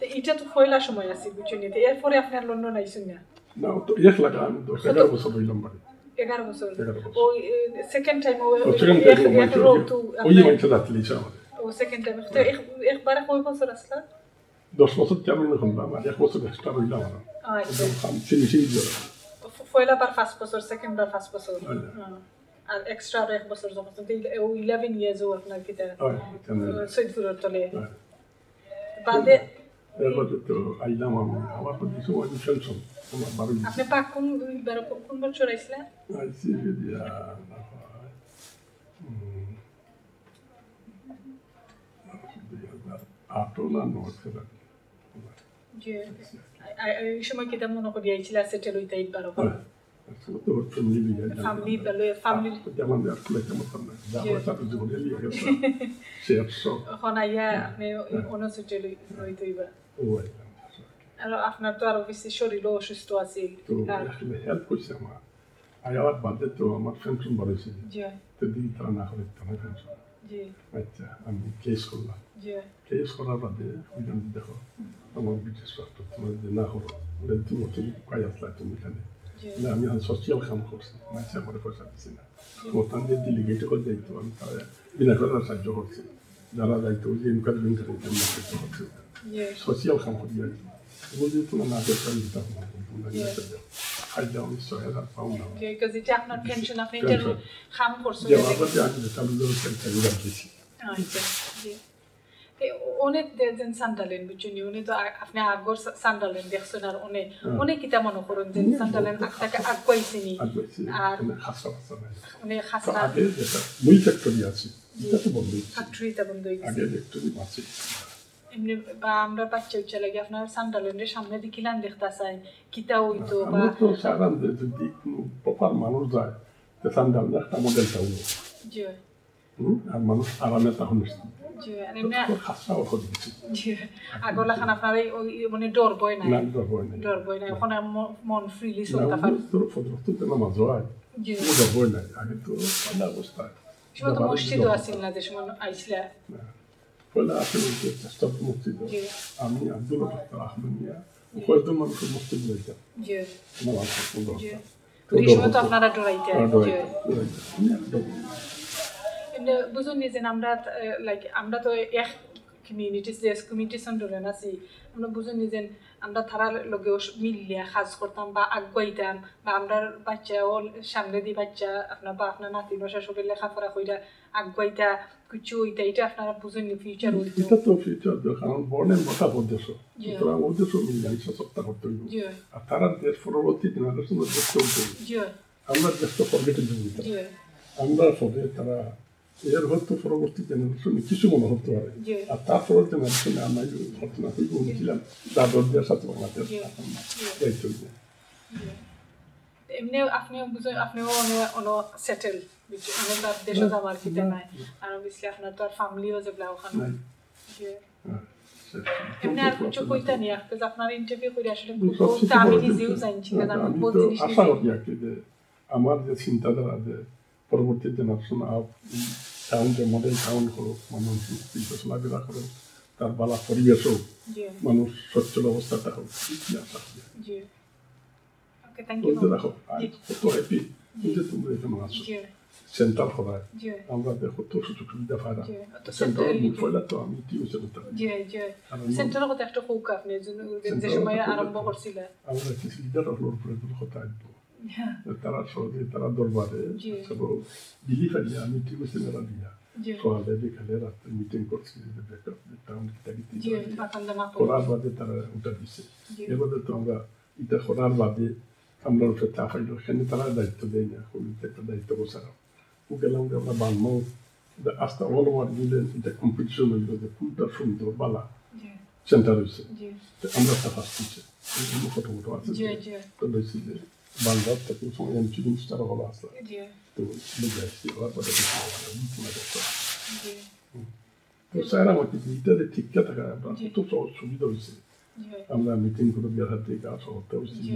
তো এটা তো পয়লা সময় আছে বুঝছেন এরপরে আপনার লন্ডন আইসুন না না তো এক লাগা আমি 11 বছর হইলাম বাড়ি 11 বছর ওই সেকেন্ড টাইম ওই মাইন্ডসেট আসলে ইচ্ছা আমাদের ও সেকেন্ড টাইম তো একবারে কয় বছর আসলা 10 বছর কেমন হলাম আর 1 বছর এক্সট্রা হইলাম আমার আচ্ছা আমি চিনি পয়লা বার 5 বছর সেকেন্ড বার 5 বছর আর এক্সট্রা আর 1 বছর যখন 11 ইয়ার্স ও আপনার কিটা সৈয়দপুরের তলে বাদে এরপর তো আইলাম আমি আমার তো কিছু ফেলছন আমার বাড়ি আপনি পাক কোন বছর আইছিলেন আইসি দিয়া আটলা নয় জি এই সময় কিটা মনে করি আইছিল সেটেল হইতে একবার তো ফ্যামিলি লিগে ফ্যামিলি যেমন আসলে কেমন না যাওয়ার সাথে জীবনে লিগে গেছে শেয়ারশো এখন আইয়া আপনি অন্য সেটেল হইতে হইবা আর আপনার তো আর বেশি শরীরও অসুস্থ আছে তো আসলে হেল্প করছে আমার আয়ার বাদে তো আমার পেনশন বাড়াইছে তো দিন তারা না করে তারা পেনশন আচ্ছা আমি কেস করলাম কেস করার বাদে দেখো আমার ব্রিটিশ রাষ্ট্র তোমার যে না করো তুমি তুমি কাজ আসলা তুমি এখানে আমি সোশিয়াল কাম করছি মাঝে আমার পয়সা দিচ্ছি না তোমার যে ডেলিগেট করে যাইতো আমি তারা বিনা করে সাহায্য করছি যারা যাইতো যে এনকারেজমেন্ট করে সাহায্য করছি সোশিয়াল কাম করি আর বলছি তোমার না দেখতে দিতাম ফায়দা আমি 6,000 পাউন্ড না because এটা আপনার পেনশন আপনি এটা কাম করছেন যে আমার যে আমি চালু দিয়েছি আচ্ছা জি অনেক দেন সান্ডালেন বুঝুন উনি তো আপনি আগর সান্ডালেন দেখছেন আর অনেক কিতা মনে করেন যে সান্ডালেন আপনাকে আগুয়াইছেনি আর অনেক খাসা আগে যেটা মুই ফ্যাক্টরি আছে এটা তো বন্ধ হয়েছে ফ্যাক্টরিটা বন্ধ হয়ে গেছে আগে ফ্যাক্টরি আছে এমনি বা আমরা বাচ্চা উচ্চা লাগে আপনার সান্ডালেনের সামনে দিকিলান দেখতা চাই কিতা হইতো বা তো সারান যদি প্রপার মানুষ যায় তো সান্ডাল একটা মডেল চাউল জি আর মানুষ আরামে তখন জি এমনি খাসাও করে দিচ্ছে জি আগলা খান আপনার ওই মানে ডর বয় না ডর বয় না এখন মন ফ্রিলি চলতে পারে তোর ফটো তো না মজা হয় জি ডর বয় না আগে তো ভালো অবস্থা শুধু তো মসজিদও আছে না দেশ মন আইছিলা পয়লা আসলে চেষ্টা মসজিদ আমি আব্দুল আহমদিয়া কয়েকজন মানুষের মসজিদ যাইতাম জি আমার পছন্দ এই সময় তো আপনারা ডরাইতে বুঝুন যে আমরা লাইক আমরা তো এক কমিউনিটি সন্ডলেন আছি আমরা বুঝুন যে আমরা তারার লগে মিলিয়া কাজ করতাম বা আগুয়াইতাম বা আমরা বাচ্চা ও সামনে দিয়ে বাচ্চা আপনার বা আপনার নাতি বসা সবাই লেখাপড়া কইরা আগুয়াইতা কিছু হইতা এটা আপনারা বুঝুন ফিউচার হইতো এটা তো ফিউচার কারণ বর্ণের মতা উদ্দেশ্য সুতরাং উদ্দেশ্য মিলামিশা সত্তা করতে হইব আর তারা দেশ পরবর্তী জেনারেশনের দেশ চলতে আমরা দেশটা ফরগেটে দিতে আমরা ফলে তারা এর হয়তো পরবর্তী জেনারেশনে কিছু মনে হতে পারে আর তারপর জেনারেশনে আমরা ঘটনা হইব বলছিলাম দাদরদের সাথে আমাদের চলবে এমনি আপনিও বুঝেন আপনিও অনেক সেটেল অনেক দেশে যাওয়ার কিতে নাই আর অবশ্যই আপনার তো আর ফ্যামিলিও যেগুলা ওখানে এমনি আর কিছু কইতা নি আপনার ইন্টারভিউ করে আসলে আমি নিজেও জানছি কারণ আমি বহুত জিনিস আশা করি আর কি যে আমার যে চিন্তাধারা যে পরবর্তী জেনারেশন টাউন যে মডেল টাউন হোক মানুষ চলাফেরা করুক তার বালা পরিবেশ হোক মানুষ সচ্ছল অবস্থাটা হোক আশা করি রাখো কত হ্যাপি যে তোমরা এখানে আছো সেন্টার করায় আমরা কত সুযোগ সুবিধা পাই না সেন্টার পয়লা তো আমি টিউশন সেন্টারের কথা একটা হোক আপনি যে সময় আরম্ভ করছিল আমরা কিছু লিডার হলোর উপরে কথা আসবো তারা সহজে তারা দরবারে সব দিলি ফেলিয়া আমি টিউশনেরা দিয়া সকালে বিকালে রাত্রে মিটিং করছি যে ব্যাকআপ টাউন করার বাদে তারা ওটা দিছে এর বাদে তো আমরা এটা করার বাদে আমরা ওটা চা পাইল সেখানে তারা দায়িত্ব দেয় না একটা দায়িত্ব বসানো ও গেলাম আমরা বাংলা আস্তে অল ওভার মিলে এটা কম্পিটিশন হইল যে কোনটা সুন্দর বালা সেন্টার হয়েছে আমরা তা ফার্স্ট হচ্ছে ফটো ফটো আছে তো বলছি যে বাংলার থেকে জিনিসটা ভালো আসলো তো বুঝে আসছি ওর পরে তো স্যার আমাকে এইটাতে ঠিকঠাক থাকা আমরা কত সুবিধা হয়েছে আমরা মিটিং করে বিয়ার হাতে কাজ করতে হচ্ছে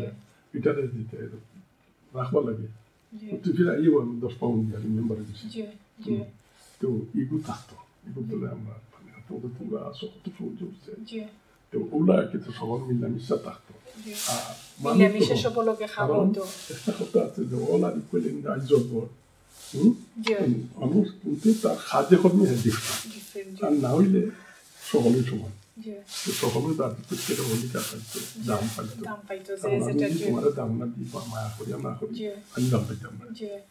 এটাতে দিতে রাখবার লাগে তুই ফিরে আইও আমি 10 পাউন্ড দিয়ে মেম্বার দিচ্ছি তো এগুলো থাকতো এগুলো বলে আমরা তোমরা আসো কত সুবিধা হচ্ছে তো ওগুলা কিন্তু সবার মিলামিশা থাকতো মিলামিশা সবলকে খাওয়া হতো একটা কথা আছে যে all are equal in the eyes of God মানুষ কিন্তু তার সাহায্য কর্মী ডিফারেন্ট আর না হইলে সকলেই সমান তো সকলেও তার প্রত্যেকের অধিকার পাইতো, দাম পাইতো। কারণ আমি যদি তোমার দাম না দিই বা মায়া করিয়া না করি, আমি দাম পাইতাম না।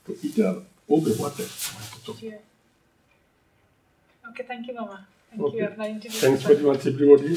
তো এটার ও ব্যবহারটা Okay, thank you, Mama. Thank you. Thanks very much, everybody.